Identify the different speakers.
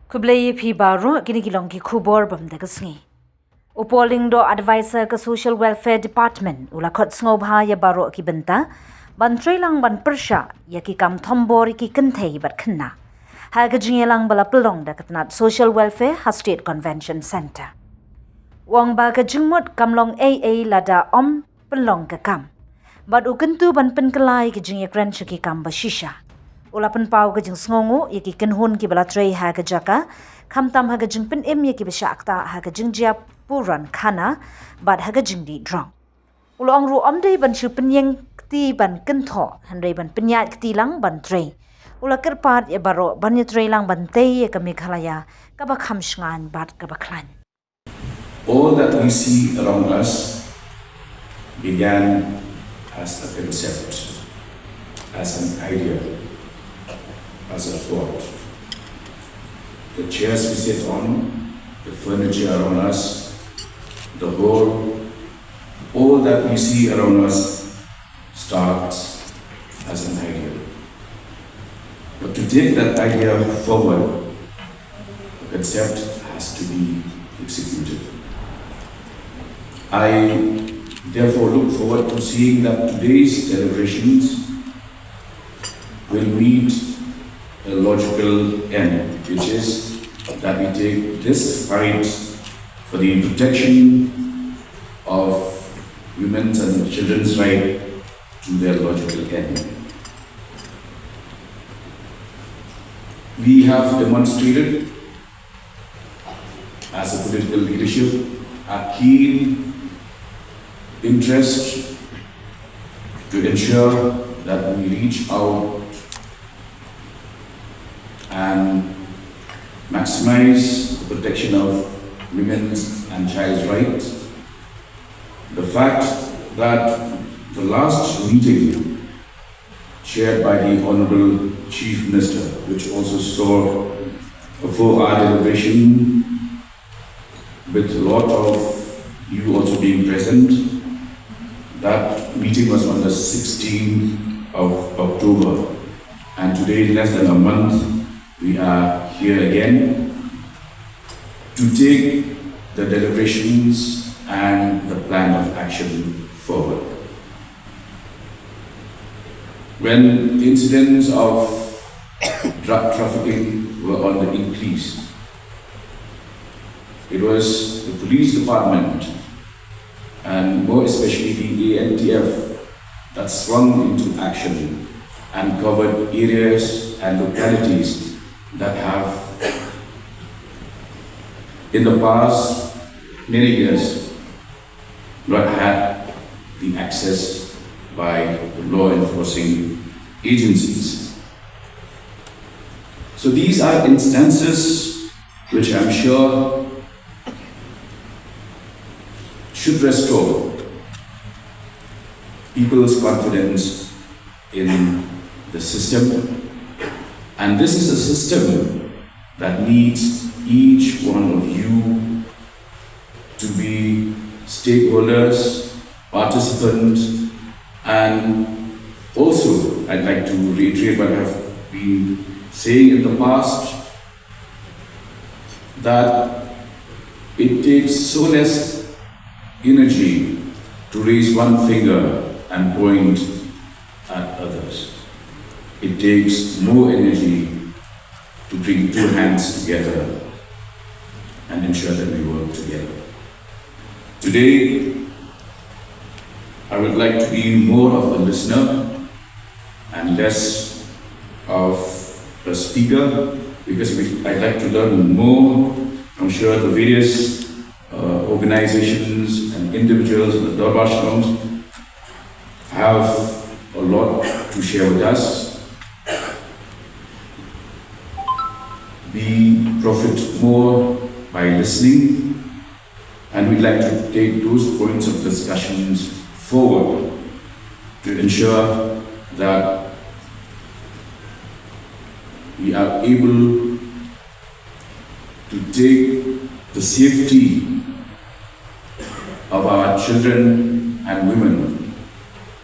Speaker 1: Kublai pi baro gini gilong ki kubor bam daga sngi. Upo Lyngdoh advisor ke Social Welfare Department ula khot sngob ha ya baro ki benta ban iatreilang ban persha ya ki kam thombor Ki Khynthei Khynnah. Ha ke jingelang bala pelong da katnat Social Welfare ha State Convention Center. Wang ba ke jingmut kamlong AA lada om pelong ke kam. Bad ukentu ban penkelai ke jingye kren ki kam bashisha. Ula penpau ke jing sngongu ya ki kenhun ki bala trei ha ke jaka kamtam ha ke jing pen em ya ki besha akta ha ke jing jia puran khana bad ha ke jing di drong. Ula ong ru om dei ban shu penyeng ti ban kentho handai ban penyat kti lang ban trei. Ula Kyrpad ya baro ban iatreilang ban tei ya ke Meghalaya ka ba kham shngan bad ka ba klan.
Speaker 2: All that we see around us began as a concept, as an idea, as a thought. The chairs we sit on, the furniture around us, the whole, all that we see around us starts as an idea. But to take that idea forward, the concept has to be executed. I therefore look forward to seeing that today's deliberations will meet a logical end, which is that we take this fight for the protection of women's and children's right to their logical end. We have demonstrated as a political leadership a keen interest to ensure that we reach out and maximize the protection of women's and child's rights. The fact that the last meeting chaired by the Honorable Chief Minister, which also saw a 4-hour deliberation with a lot of you also being present, that meeting was on the 16th of October, and today, in less than a month, we are here again to take the deliberations and the plan of action forward. When incidents of drug trafficking were on the increase, it was the police department and more especially the ANTF that swung into action and covered areas and localities that have in the past many years not had the access by law enforcing agencies. So these are instances which I'm sure should restore people's confidence in the system. And this is a system that needs each one of you to be stakeholders, participants, and also I'd like to reiterate what I've been saying in the past, that it takes so less energy to raise one finger and point at others. It takes more energy to bring two hands together and ensure that we work together. Today, I would like to be more of a listener and less of a speaker, because I'd like to learn more. I'm sure the various organizations and individuals in the Darbar Shalom have a lot to share with us. We profit more by listening, and we'd like to take those points of discussions forward to ensure that we are able to take the safety of our children and women